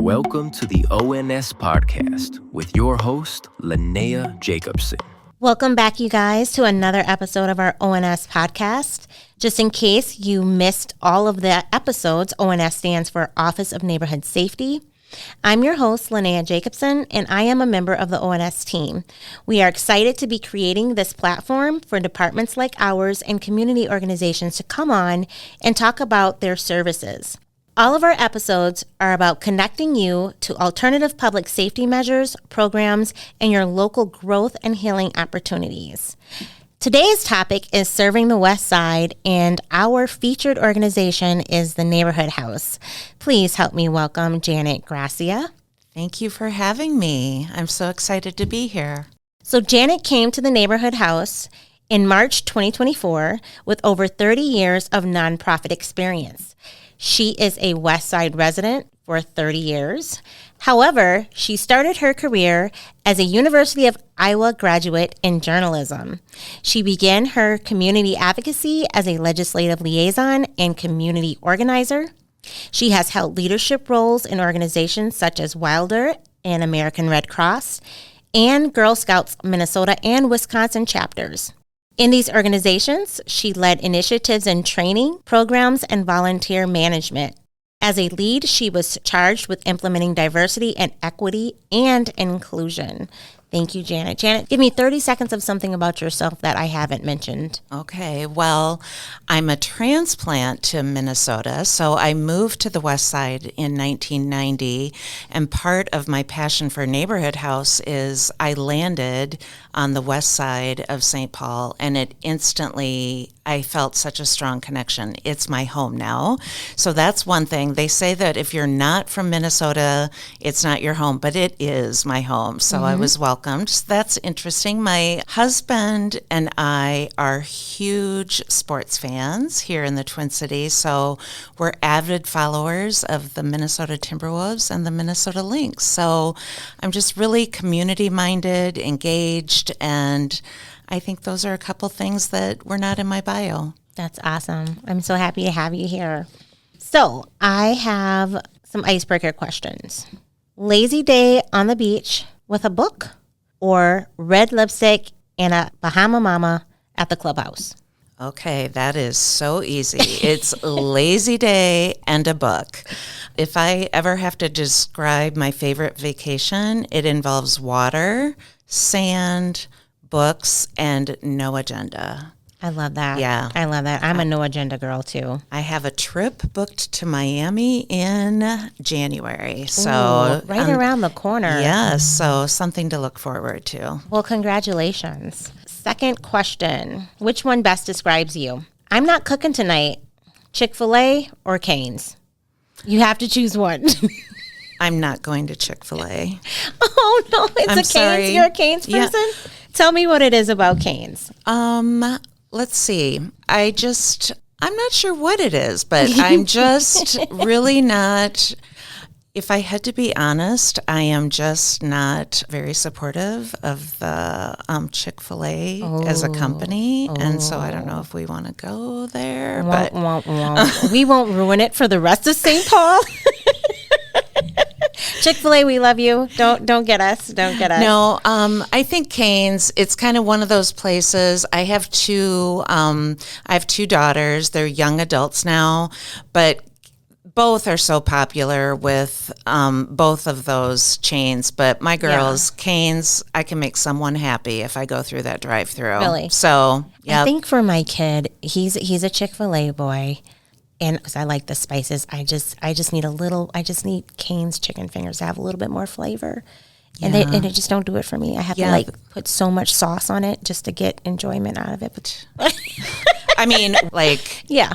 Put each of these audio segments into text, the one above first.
Welcome to the ONS podcast with your host, Linnea Jacobson. Welcome back, you guys, to another episode of our ONS podcast. Just in case you missed all of the episodes, ONS stands for Office of Neighborhood Safety. I'm your host, Linnea Jacobson, and I am a member of the ONS team. We are excited to be creating this platform for departments like ours and community organizations to come on and talk about their services. All of our episodes are about connecting you to alternative public safety measures, programs, and your local growth and healing opportunities. Today's topic is serving the West Side, and our featured organization is the Neighborhood House. Please help me welcome Janet Gracia. Thank you for having me. I'm so excited to be here. So Janet came to the Neighborhood House in March 2024 with over 30 years of nonprofit experience. She is a West Side resident for 30 years. However, she started her career as a University of Iowa graduate in journalism. She began her community advocacy as a legislative liaison and community organizer. She has held leadership roles in organizations such as Wilder and American Red Cross and Girl Scouts Minnesota and Wisconsin chapters. In these organizations, she led initiatives in training, programs, and volunteer management. As a lead, she was charged with implementing diversity and equity and inclusion. Thank you, Janet. Janet, give me 30 seconds of something about yourself that I haven't mentioned. Okay, well, I'm a transplant to Minnesota, so I moved to the West Side in 1990, and part of my passion for Neighborhood House is I landed on the west side of St. Paul, and I felt such a strong connection. It's my home now. So that's one thing. They say that if you're not from Minnesota, it's not your home, but it is my home. So I was welcomed. So that's interesting. My husband and I are huge sports fans here in the Twin Cities. So we're avid followers of the Minnesota Timberwolves and the Minnesota Lynx. So I'm just really community-minded, engaged, and I think those are a couple things that were not in my bio. That's awesome. I'm so happy to have you here. So I have some icebreaker questions. Lazy day on the beach with a book or red lipstick and a Bahama Mama at the clubhouse? Okay, that is so easy. It's lazy day and a book. If I ever have to describe my favorite vacation, it involves water, sand, books, and no agenda. I love that. Yeah. I love that. I'm a no agenda girl too. I have a trip booked to Miami in January. So Ooh, right around the corner. Yes, so something to look forward to. Well, congratulations. Second question. Which one best describes you? I'm not cooking tonight. Chick-fil-A or Cane's? You have to choose one. I'm not going to Chick-fil-A. Oh, no. It's I'm a Cane's. sorry. You're a Cane's person? Yeah. Tell me what it is about Cane's. Let's see. I'm not sure what it is, but I'm just really not. If I had to be honest, I am just not very supportive of the Chick-fil-A as a company, and so I don't know if we want to go there. But We won't ruin it for the rest of St. Paul. Chick-fil-A, we love you. Don't get us. Don't get us. No, I think Cane's, it's kind of one of those places. I have two daughters. They're young adults now, but both are so popular with both of those chains. But my girls, Cane's, I can make someone happy if I go through that drive-through. Really? So, yeah. I think for my kid, he's a Chick-fil-A boy. And because I like the spices, I just need Cane's chicken fingers to have a little bit more flavor. And they just don't do it for me. I have to put so much sauce on it just to get enjoyment out of it. But I mean, yeah.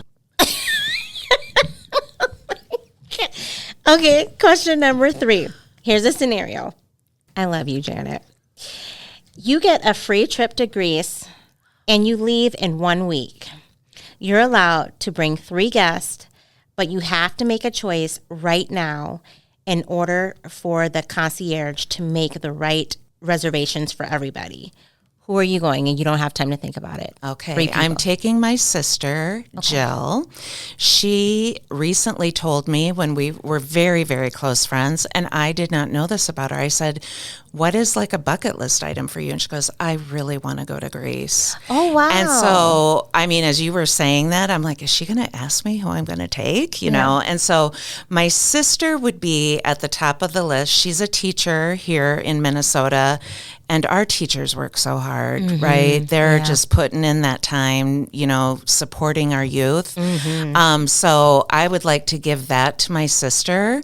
Okay, question number 3. Here's a scenario. I love you, Janet. You get a free trip to Greece and you leave in 1 week. You're allowed to bring 3 guests, but you have to make a choice right now in order for the concierge to make the right reservations for everybody. Who are you going? And you don't have time to think about it. Okay, I'm taking my sister, Jill. She recently told me when we were very, very close friends, and I did not know this about her. I said, what is like a bucket list item for you? And she goes, I really want to go to Greece. Oh, wow. And so, I mean, as you were saying that, I'm like, is she going to ask me who I'm going to take? You know? And so my sister would be at the top of the list. She's a teacher here in Minnesota. And our teachers work so hard, right? They're just putting in that time, you know, supporting our youth. So I would like to give that to my sister.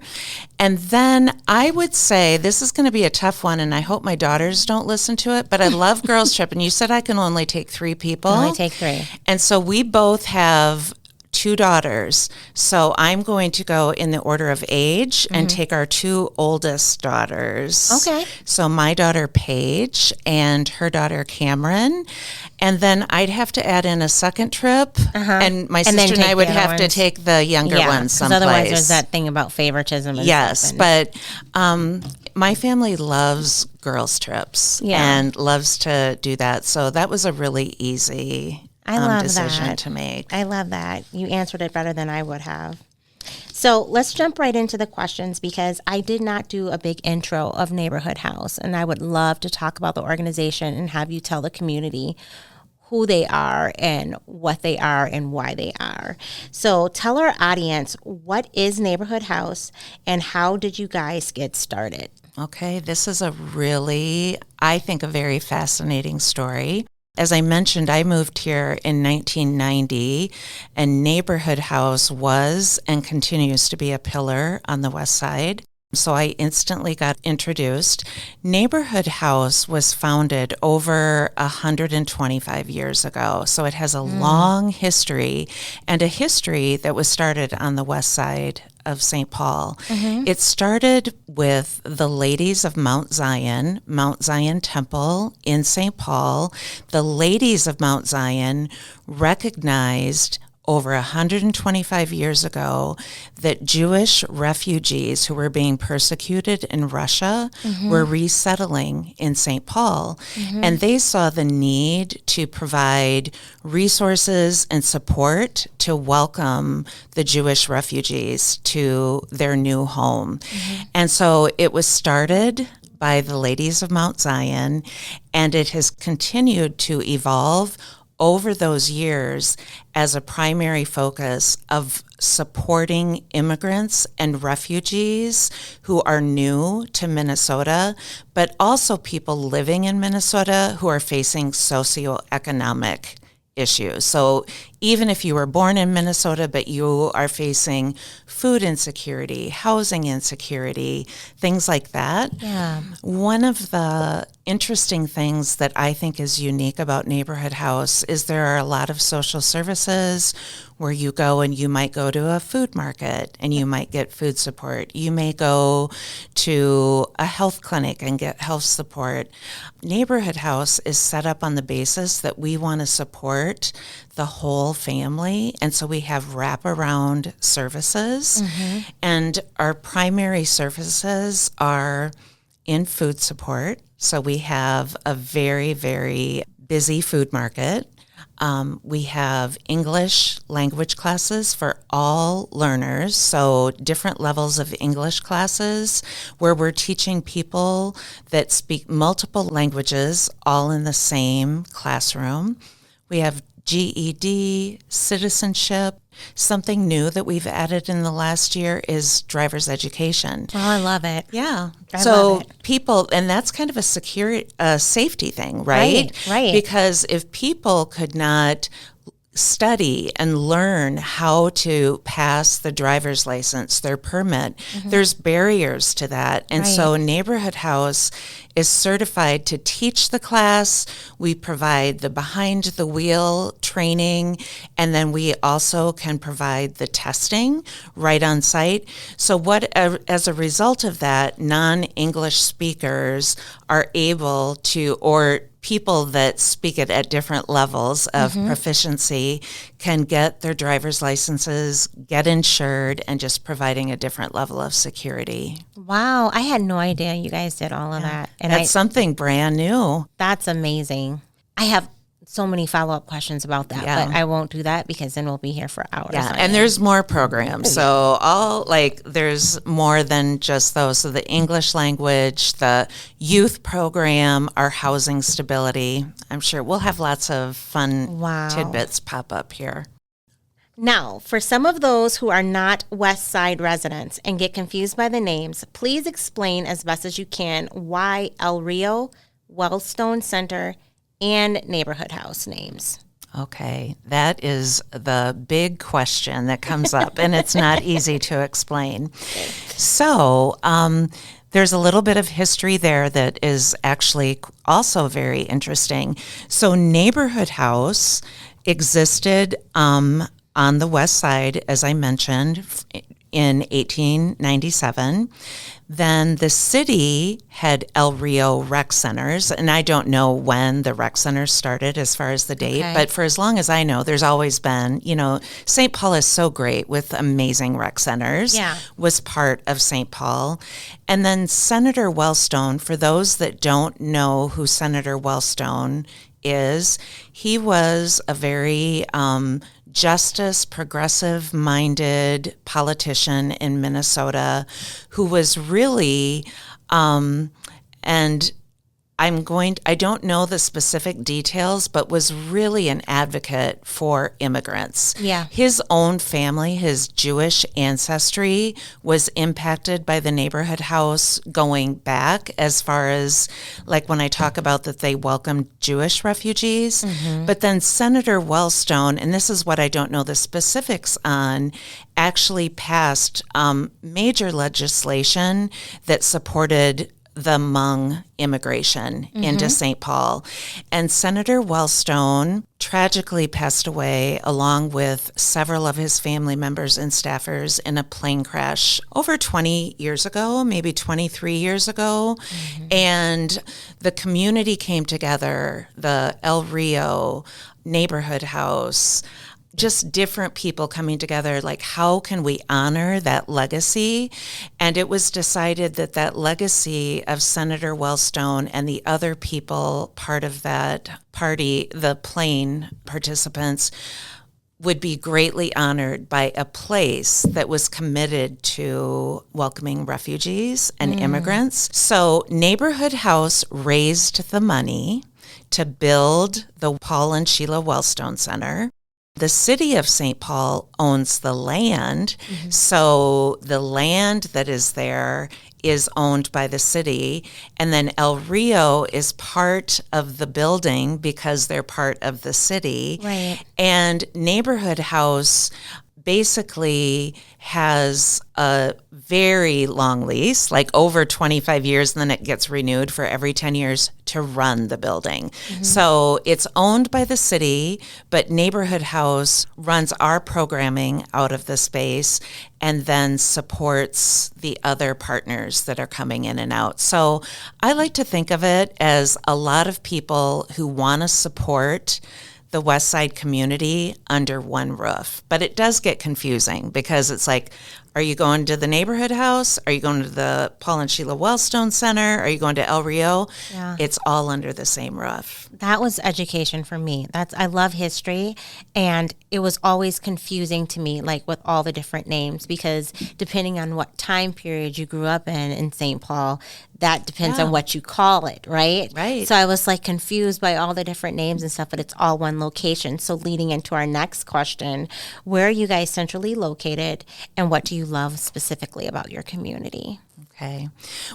And then I would say, this is going to be a tough one, and I hope my daughters don't listen to it, but I love Girls Trip. And you said I can only take 3 people. Only take 3. And so we both have 2 daughters. So I'm going to go in the order of age and take our 2 oldest daughters. Okay. So my daughter Paige and her daughter Cameron. And then I'd have to add in a second trip. And my sister and I would have to take the younger ones someplace. Otherwise there's that thing about favoritism. And stuff. But my family loves girls trips and loves to do that. So that was a really easy decision to make. I love that. You answered it better than I would have. So let's jump right into the questions, because I did not do a big intro of Neighborhood House, and I would love to talk about the organization and have you tell the community who they are and what they are and why they are. So tell our audience, what is Neighborhood House and how did you guys get started? Okay, this is a really, I think, a very fascinating story. As I mentioned, I moved here in 1990, and Neighborhood House was and continues to be a pillar on the West Side. So I instantly got introduced. Neighborhood House was founded over 125 years ago. So it has a long history, and a history that was started on the West Side of St. Paul. It started with the ladies of Mount Zion Temple in St. Paul. The ladies of Mount Zion recognized over 125 years ago that Jewish refugees who were being persecuted in Russia were resettling in St. Paul. And they saw the need to provide resources and support to welcome the Jewish refugees to their new home. And so it was started by the ladies of Mount Zion, and it has continued to evolve over those years as a primary focus of supporting immigrants and refugees who are new to Minnesota, but also people living in Minnesota who are facing socioeconomic issues. So even if you were born in Minnesota, but you are facing food insecurity, housing insecurity, things like that. One of the interesting things that I think is unique about Neighborhood House is there are a lot of social services where you go and you might go to a food market and you might get food support. You may go to a health clinic and get health support. Neighborhood House is set up on the basis that we want to support the whole family, and so we have wraparound services, and our primary services are in food support. So we have a very, very busy food market. We have English language classes for all learners, so different levels of English classes where we're teaching people that speak multiple languages all in the same classroom. We have GED, citizenship. Something new that we've added in the last year is driver's education. Oh, I love it. Yeah. I love it. People, and that's kind of a safety thing, right? Right. Because if people could not study and learn how to pass the driver's license, their permit, there's barriers to that. And so Neighborhood House is certified to teach the class. We provide the behind the wheel training, and then we also can provide the testing right on site. So as a result of that, non-English speakers are able to, or people that speak it at different levels of proficiency can get their driver's licenses, get insured, and just providing a different level of security. Wow, I had no idea you guys did all of that. And that's something brand new. That's amazing. I have so many follow-up questions about that, Yeah. but I won't do that because then we'll be here for hours. Yeah, on and it. there's more programs. So there's more than just those. So the English language, the youth program, our housing stability. I'm sure we'll have lots of fun tidbits pop up here. Now, for some of those who are not West Side residents and get confused by the names, please explain as best as you can why El Rio, Wellstone Center, and Neighborhood House names. Okay, that is the big question that comes up, and it's not easy to explain. So, there's a little bit of history there that is actually also very interesting. So, Neighborhood House existed on the West Side, as I mentioned, in 1897. Then the city had El Rio rec centers, and I don't know when the rec centers started as far as the date, but for as long as I know, there's always been, St. Paul is so great with amazing rec centers, was part of St. Paul. And then Senator Wellstone, for those that don't know who Senator Wellstone is, he was a very justice, progressive-minded politician in Minnesota who was really, and I don't know the specific details, but was really an advocate for immigrants. Yeah. His own family, his Jewish ancestry, was impacted by the neighborhood house going back as far as, like when I talk about that they welcomed Jewish refugees. But then Senator Wellstone, and this is what I don't know the specifics on, actually passed major legislation that supported the Hmong immigration into St. Paul. And Senator Wellstone tragically passed away along with several of his family members and staffers in a plane crash over 20 years ago, maybe 23 years ago. And the community came together, the El Rio neighborhood house, just different people coming together, like how can we honor that legacy? And it was decided that that legacy of Senator Wellstone and the other people part of that party, the plane participants, would be greatly honored by a place that was committed to welcoming refugees and immigrants. So Neighborhood House raised the money to build the Paul and Sheila Wellstone Center. The city of St. Paul owns the land, so the land that is there is owned by the city, and then El Rio is part of the building because they're part of the city. Right. And Neighborhood House basically has a very long lease, like over 25 years, and then it gets renewed for every 10 years to run the building. So it's owned by the city, but Neighborhood House runs our programming out of the space and then supports the other partners that are coming in and out. So I like to think of it as a lot of people who want to support the West Side community under one roof. But it does get confusing because it's like, are you going to the neighborhood house? Are you going to the Paul and Sheila Wellstone Center? Are you going to El Rio? Yeah. It's all under the same roof. That was education for me. I love history, and it was always confusing to me, like with all the different names, because depending on what time period you grew up in St. Paul, that depends on what you call it, right? Right. So I was like confused by all the different names and stuff, but it's all one location. So leading into our next question, where are you guys centrally located, and what do you love specifically about your community? Okay.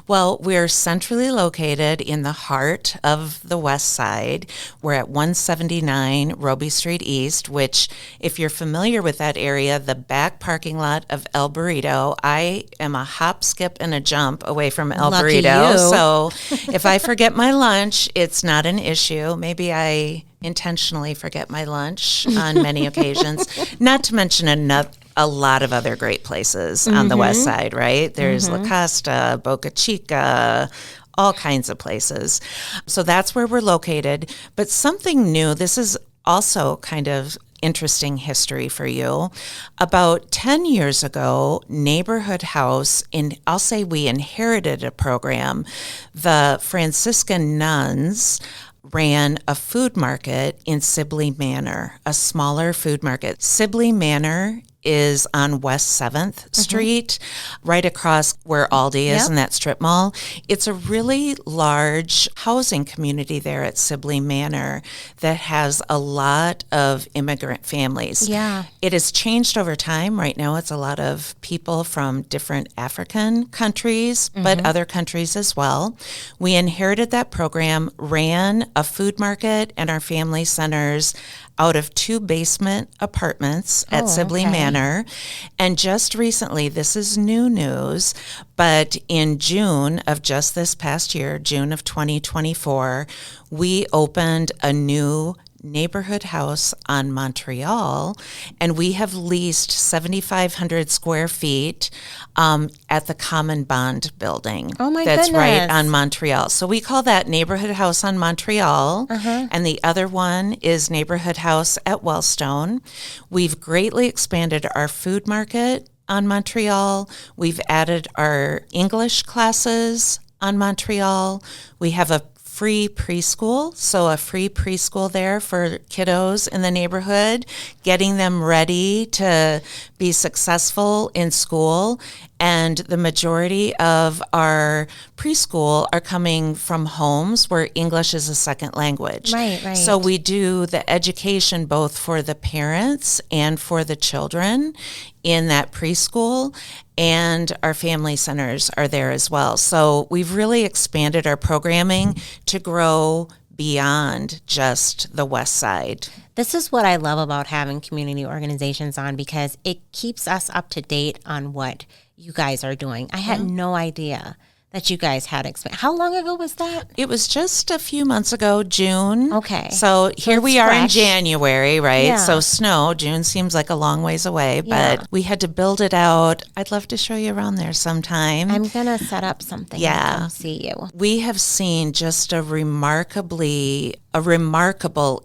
Well, we're centrally located in the heart of the West Side. We're at 179 Roby Street East, which, if you're familiar with that area, the back parking lot of El Burrito, I am a hop, skip, and a jump away from El Lucky Burrito. you. So if I forget my lunch, it's not an issue. Maybe I intentionally forget my lunch on many occasions, not to mention a lot of other great places on the West Side, right? There's La Costa, Boca Chica, all kinds of places. So that's where we're located. But something new, this is also kind of interesting history for you. About 10 years ago, Neighborhood House, I'll say we inherited a program. The Franciscan nuns ran a food market in Sibley Manor, a smaller food market. Sibley Manor is on West 7th Street, right across where Aldi is in that strip mall. It's a really large housing community there at Sibley Manor that has a lot of immigrant families. Yeah. It has changed over time. Right now, it's a lot of people from different African countries, but other countries as well. We inherited that program, ran a food market and our family centers out of 2 basement apartments at Sibley Manor. And just recently, this is new news, but in June of just this past year, June of 2024, we opened a new neighborhood house on Montreal, and we have leased 7,500 square feet at the Common Bond building. Oh my That's goodness. right on Montreal. So we call that Neighborhood House on Montreal, and the other one is Neighborhood House at Wellstone. We've greatly expanded our food market on Montreal. We've added our English classes on Montreal. We have a free preschool, so a free preschool there for kiddos in the neighborhood, getting them ready to be successful in school. And the majority of our preschool are coming from homes where English is a second language. Right. So we do the education both for the parents and for the children in that preschool, and our family centers are there as well. So we've really expanded our programming to grow beyond just the West Side. This is what I love about having community organizations on, because it keeps us up to date on what you guys are doing. I had no idea that you guys had expanded. How long ago was that? It was just a few months ago, June. Okay. So here we are in January, right? Yeah. So snow, June seems like a long ways away, but we had to build it out. I'd love to show you around there sometime. I'm going to set up something to come see you. We have seen just a remarkable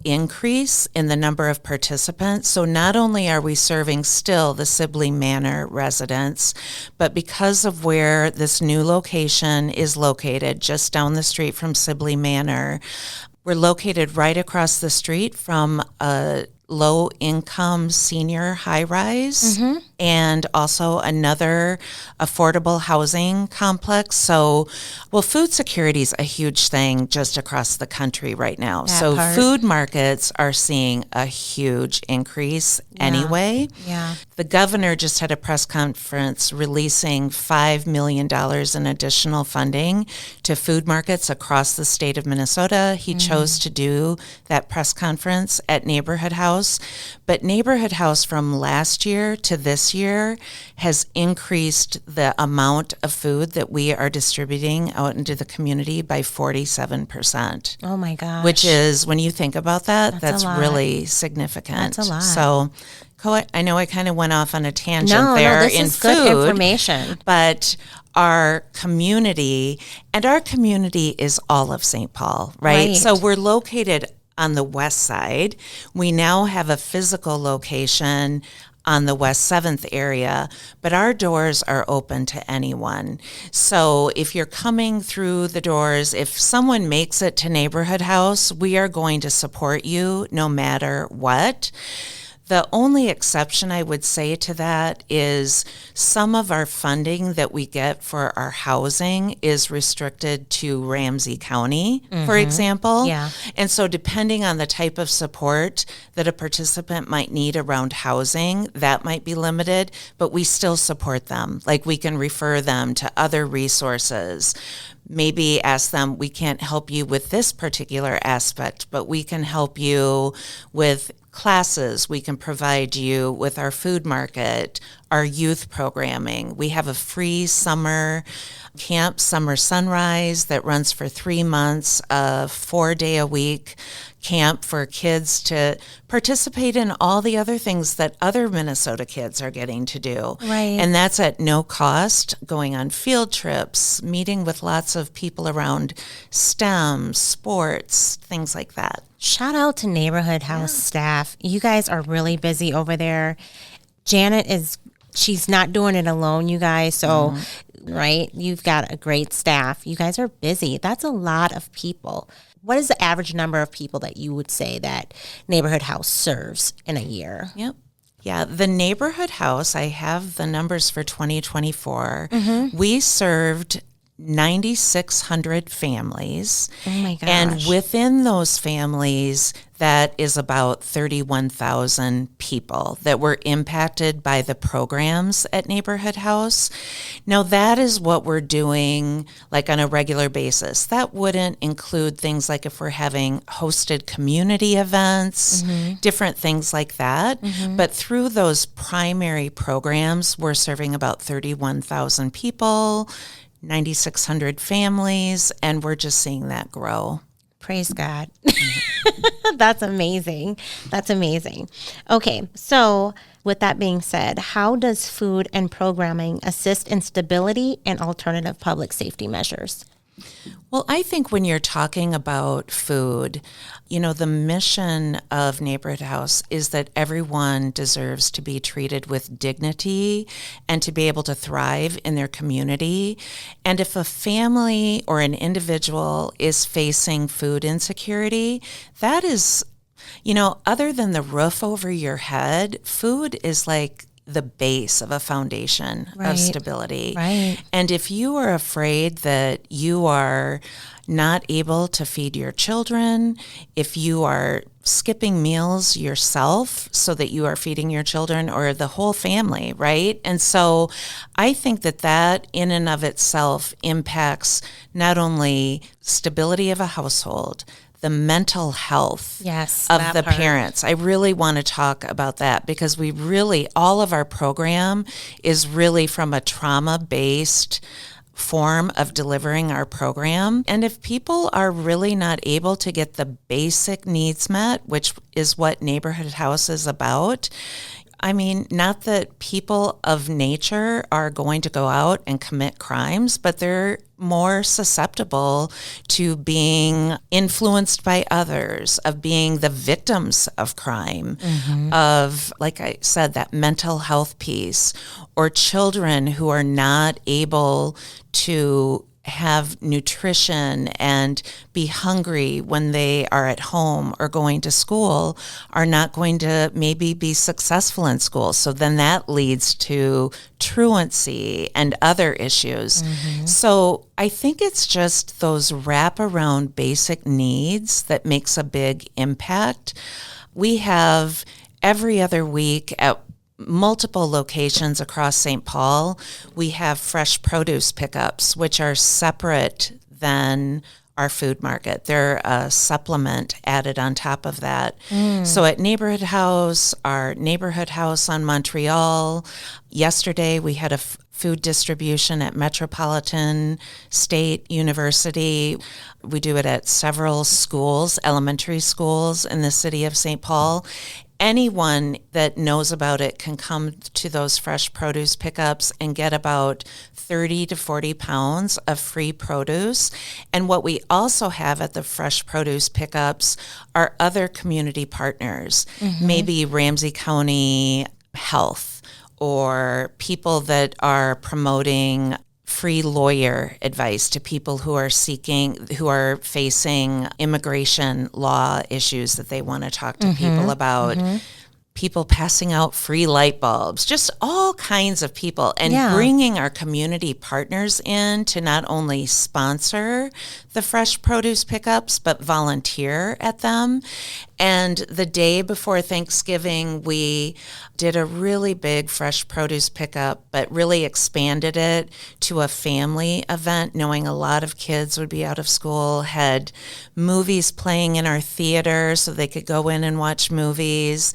increase in the number of participants. So not only are we serving still the Sibley Manor residents, but because of where this new location is located, just down the street from Sibley Manor, we're located right across the street from a low-income senior high-rise and also another affordable housing complex. So, food security is a huge thing just across the country right now. Food markets are seeing a huge increase anyway. Yeah. The governor just had a press conference releasing $5 million in additional funding to food markets across the state of Minnesota. He chose to do that press conference at Neighborhood House. But Neighborhood House from last year to this year has increased the amount of food that we are distributing out into the community by 47%. Oh my gosh. Which is, when you think about that, That's a lot. really significant. That's a lot. So, I know I kind of went off on a tangent No, there this in is food. good information. But our community is all of St. Paul, right? So we're located on the west side. We now have a physical location on the West 7th area, but our doors are open to anyone. So if you're coming through the doors, if someone makes it to Neighborhood House, we are going to support you no matter what. The only exception I would say to that is some of our funding that we get for our housing is restricted to Ramsey County, for example. Yeah. And so depending on the type of support that a participant might need around housing, that might be limited, but we still support them. Like, we can refer them to other resources. Maybe ask them, we can't help you with this particular aspect, but we can help you with classes. We can provide you with our food market, our youth programming. We have a free summer camp, Summer Sunrise, that runs for 3 months, a 4-day-a-week camp for kids to participate in all the other things that other Minnesota kids are getting to do. Right. And that's at no cost, going on field trips, meeting with lots of people around STEM, sports, things like that. Shout out to Neighborhood House staff. You guys are really busy over there. Janet is she's not doing it alone, you guys. So, right, you've got a great staff. You guys are busy. That's a lot of people. What is the average number of people that you would say that Neighborhood House serves in a year? Yep. Yeah, the Neighborhood House, I have the numbers for 2024. We served 9,600 families. Oh my gosh. And within those families, that is about 31,000 people that were impacted by the programs at Neighborhood House. Now, that is what we're doing like on a regular basis. That wouldn't include things like if we're having hosted community events, different things like that. But through those primary programs, we're serving about 31,000 people, 9,600 families, and we're just seeing that grow. Praise God. That's amazing. That's amazing. Okay, so with that being said, how does food and programming assist in stability and alternative public safety measures? Well, I think when you're talking about food, the mission of Neighborhood House is that everyone deserves to be treated with dignity and to be able to thrive in their community. And if a family or an individual is facing food insecurity, that is, other than the roof over your head, food is like the base of a foundation of stability. Right. And if you are afraid that you are not able to feed your children, if you are skipping meals yourself so that you are feeding your children or the whole family, right? And so I think that in and of itself impacts not only stability of a household, the mental health of the parents. I really want to talk about that because all of our program is really from a trauma-based form of delivering our program. And if people are really not able to get the basic needs met, which is what Neighborhood House is about, I mean, not that people of nature are going to go out and commit crimes, but they're more susceptible to being influenced by others, of being the victims of crime, of, like I said, that mental health piece, or children who are not able to have nutrition and be hungry when they are at home or going to school, are not going to maybe be successful in school. So then that leads to truancy and other issues. So I think it's just those wraparound basic needs that makes a big impact. We have every other week at multiple locations across St. Paul, we have fresh produce pickups, which are separate than our food market. They're a supplement added on top of that. So at Neighborhood House, our Neighborhood House on Montreal, yesterday we had a food distribution at Metropolitan State University. We do it at several schools, elementary schools in the city of St. Paul. Anyone that knows about it can come to those fresh produce pickups and get about 30 to 40 pounds of free produce. And what we also have at the fresh produce pickups are other community partners, maybe Ramsey County Health, or people that are promoting free lawyer advice to people who are facing immigration law issues that they want to talk to people about. People passing out free light bulbs, just all kinds of people, and bringing our community partners in to not only sponsor the fresh produce pickups, but volunteer at them. And the day before Thanksgiving, we did a really big fresh produce pickup, but really expanded it to a family event, knowing a lot of kids would be out of school, had movies playing in our theater so they could go in and watch movies.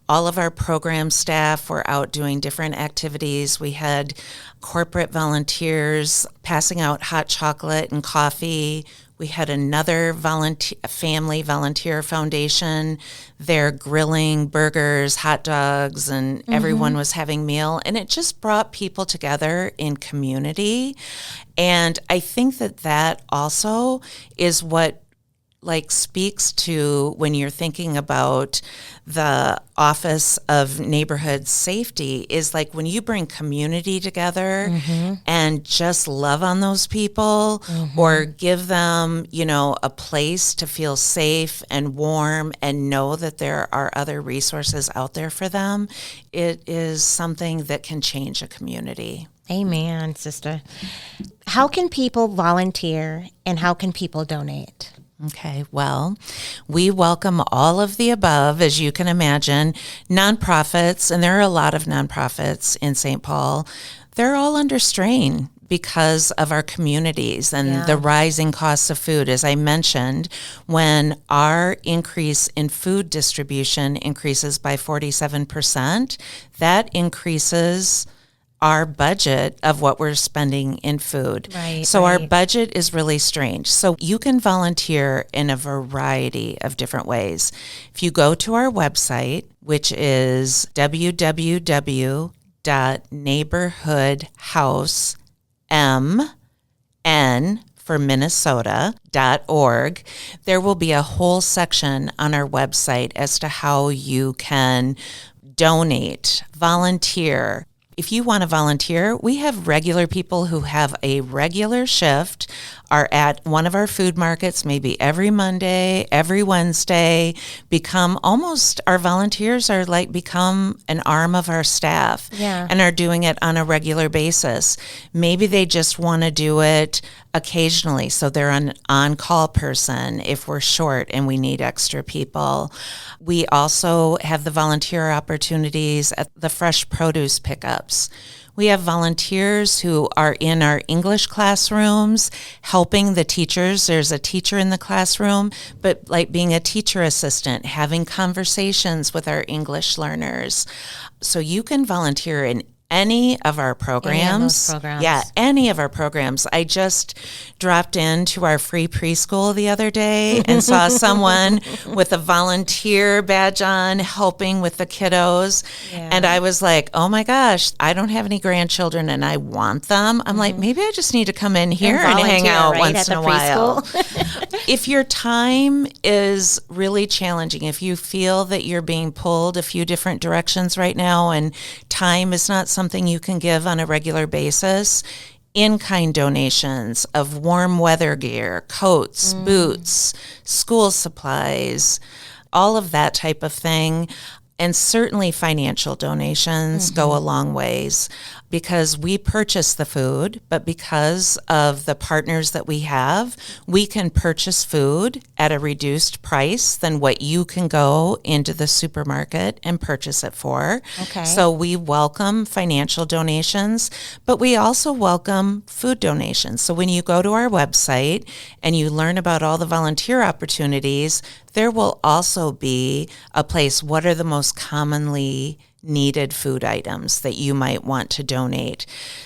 All of our program staff were out doing different activities. We had corporate volunteers passing out hot chocolate and coffee. We had another family volunteer foundation. They're grilling burgers, hot dogs, and everyone was having meal. And it just brought people together in community. And I think that also is what speaks to when you're thinking about the Office of Neighborhood Safety is like when you bring community together and just love on those people or give them, a place to feel safe and warm and know that there are other resources out there for them. It is something that can change a community. Amen, sister. How can people volunteer and how can people donate? Okay, well, we welcome all of the above, as you can imagine. Nonprofits, and there are a lot of nonprofits in St. Paul, they're all under strain because of our communities and the rising costs of food. As I mentioned, when our increase in food distribution increases by 47%, that increases our budget of what we're spending in food. So our budget is really strange. So you can volunteer in a variety of different ways. If you go to our website, which is www.neighborhoodhousemn for Minnesota.org, there will be a whole section on our website as to how you can donate, volunteer. If you want to volunteer, we have regular people who have a regular shift, are at one of our food markets maybe every Monday, every Wednesday, our volunteers are become an arm of our staff and are doing it on a regular basis. Maybe they just want to do it occasionally, so they're an on-call person if we're short and we need extra people. We also have the volunteer opportunities at the fresh produce pickups. We have volunteers who are in our English classrooms helping the teachers. There's a teacher in the classroom, but like being a teacher assistant, having conversations with our English learners. So you can volunteer in any of our programs. Yeah, any of our programs. I just dropped into our free preschool the other day and saw someone with a volunteer badge on helping with the kiddos. And I was like, oh my gosh, I don't have any grandchildren and I want them. I'm like, maybe I just need to come in here and hang out once in a while. If your time is really challenging, if you feel that you're being pulled a few different directions right now and time is not something you can give on a regular basis, in-kind donations of warm weather gear, coats, boots, school supplies, all of that type of thing. And certainly financial donations go a long ways because we purchase the food, but because of the partners that we have, we can purchase food at a reduced price than what you can go into the supermarket and purchase it for. So we welcome financial donations, but we also welcome food donations. So when you go to our website and you learn about all the volunteer opportunities, there will also be a place, what are the most commonly needed food items that you might want to donate.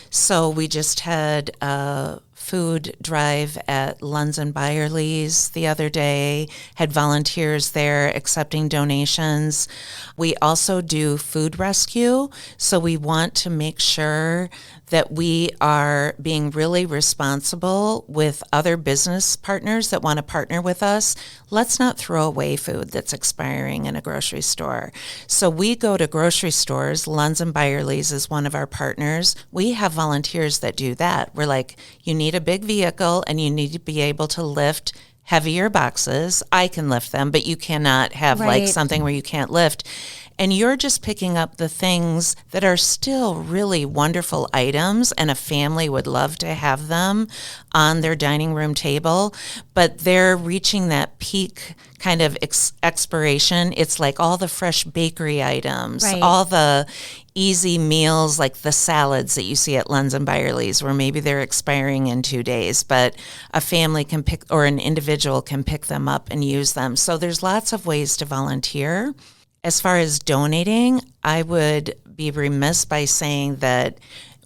So we just had a food drive at Lunds and Byerly's the other day, had volunteers there accepting donations. We also do food rescue, so we want to make sure that we are being really responsible with other business partners that want to partner with us. Let's not throw away food that's expiring in a grocery store. So we go to grocery stores. Lunds and Byerly's is one of our partners. We have volunteers that do that. We're like, you need a big vehicle and you need to be able to lift heavier boxes. I can lift them, but you cannot have like something where you can't lift. And you're just picking up the things that are still really wonderful items, and a family would love to have them on their dining room table, but they're reaching that peak kind of expiration. It's like all the fresh bakery items, all the easy meals like the salads that you see at Lunds and Byerly's where maybe they're expiring in 2 days, but a family can pick or an individual can pick them up and use them. So there's lots of ways to volunteer. As far as donating, I would be remiss by saying that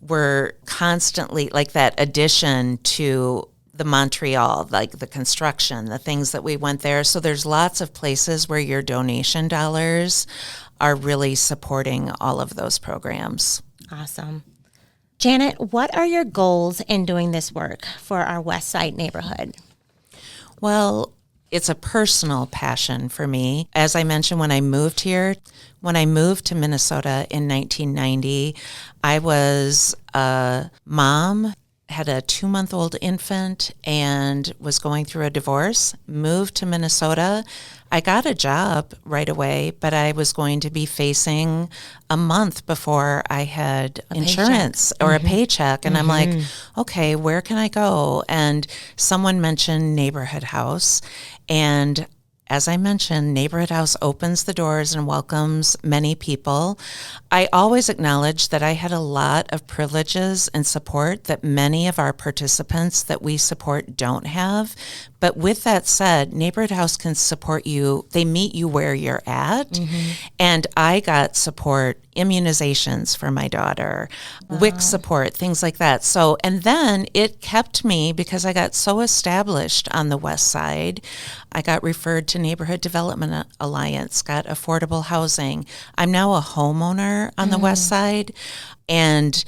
we're constantly like that addition to the Montreal, like the construction, the things that we went there. So there's lots of places where your donation dollars are really supporting all of those programs. Awesome. Janet, what are your goals in doing this work for our West Side neighborhood? Well, it's a personal passion for me. As I mentioned, when I moved to Minnesota in 1990, I was a mom, had a 2-month-old infant, and was going through a divorce, moved to Minnesota. I got a job right away, but I was going to be facing a month before I had insurance or a paycheck. And I'm like, okay, where can I go? And someone mentioned Neighborhood House. And as I mentioned, Neighborhood House opens the doors and welcomes many people. I always acknowledge that I had a lot of privileges and support that many of our participants that we support don't have. But with that said, Neighborhood House can support you. They meet you where you're at. And I got support, immunizations for my daughter, WIC support, things like that. So, and then it kept me, because I got so established on the West Side, I got referred to Neighborhood Development Alliance, got affordable housing. I'm now a homeowner on the West Side, and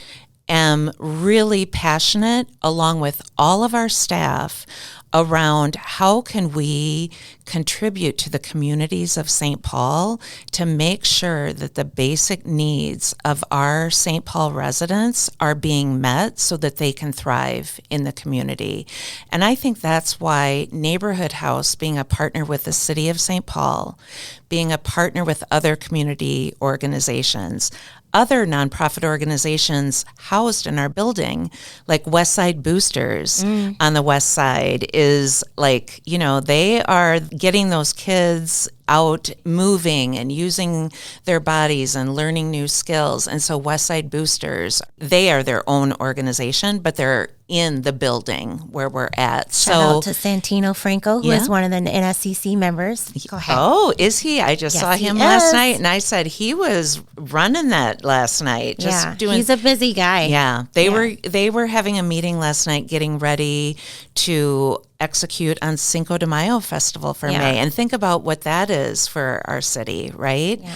am really passionate, along with all of our staff, around how can we contribute to the communities of St. Paul to make sure that the basic needs of our St. Paul residents are being met so that they can thrive in the community. And I think that's why Neighborhood House, being a partner with the City of St. Paul, being a partner with other community organizations, other nonprofit organizations housed in our building, like West Side Boosters on the West Side, is like, they are getting those kids out moving and using their bodies and learning new skills. And so West Side Boosters, they are their own organization, but they're in the building where we're at. Shout out to Santino Franco, who is one of the NSCC members. Go ahead. Oh, is he? I just saw him last night, and I said he was running that last night. He's a busy guy. Yeah, they were having a meeting last night, getting ready to execute on Cinco de Mayo Festival for May. And think about what that is for our city, right? Yeah.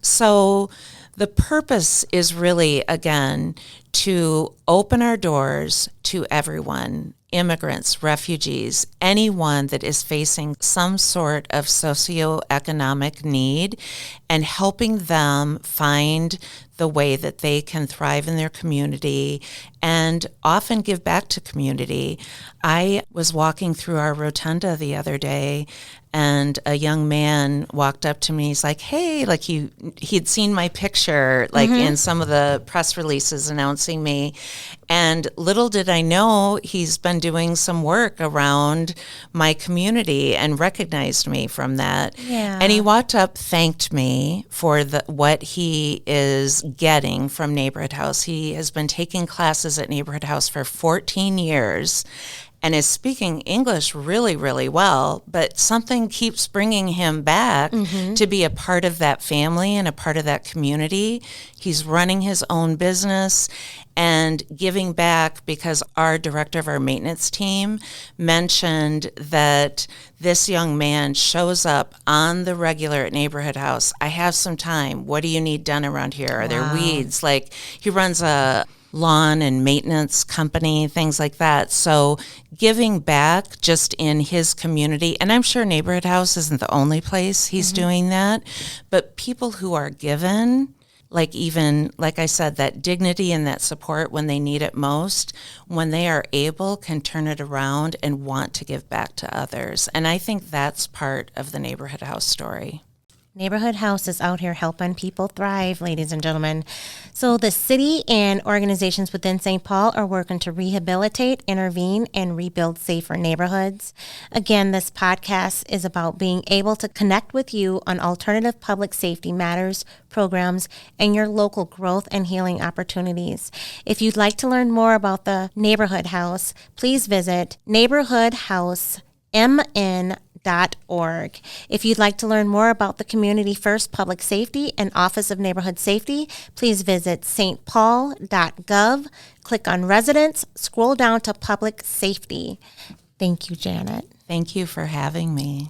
So the purpose is really, again, to open our doors to everyone, immigrants, refugees, anyone that is facing some sort of socioeconomic need, and helping them find the way that they can thrive in their community and often give back to community. I was walking through our rotunda the other day, and a young man walked up to me. He's like, hey, like he'd seen my picture, like in some of the press releases announcing me. And little did I know, he's been doing some work around my community and recognized me from that. Yeah. And he walked up, thanked me for what he is getting from Neighborhood House. He has been taking classes at Neighborhood House for 14 years and is speaking English really, really well, but something keeps bringing him back to be a part of that family and a part of that community. He's running his own business and giving back, because our director of our maintenance team mentioned that this young man shows up on the regular at Neighborhood House. I have some time. What do you need done around here? Are there weeds? Like, he runs a lawn and maintenance company, things like that. So giving back just in his community, and I'm sure Neighborhood House isn't the only place he's doing that, but people who are given, like I said, that dignity and that support when they need it most, when they are able, can turn it around and want to give back to others. And I think that's part of the Neighborhood House story. Neighborhood House is out here helping people thrive, ladies and gentlemen. So the city and organizations within St. Paul are working to rehabilitate, intervene, and rebuild safer neighborhoods. Again, this podcast is about being able to connect with you on alternative public safety matters, programs, and your local growth and healing opportunities. If you'd like to learn more about the Neighborhood House, please visit neighborhoodhousemn.org. If you'd like to learn more about the Community First Public Safety and Office of Neighborhood Safety, please visit stpaul.gov, click on Residents, scroll down to Public Safety. Thank you, Janet. Thank you for having me.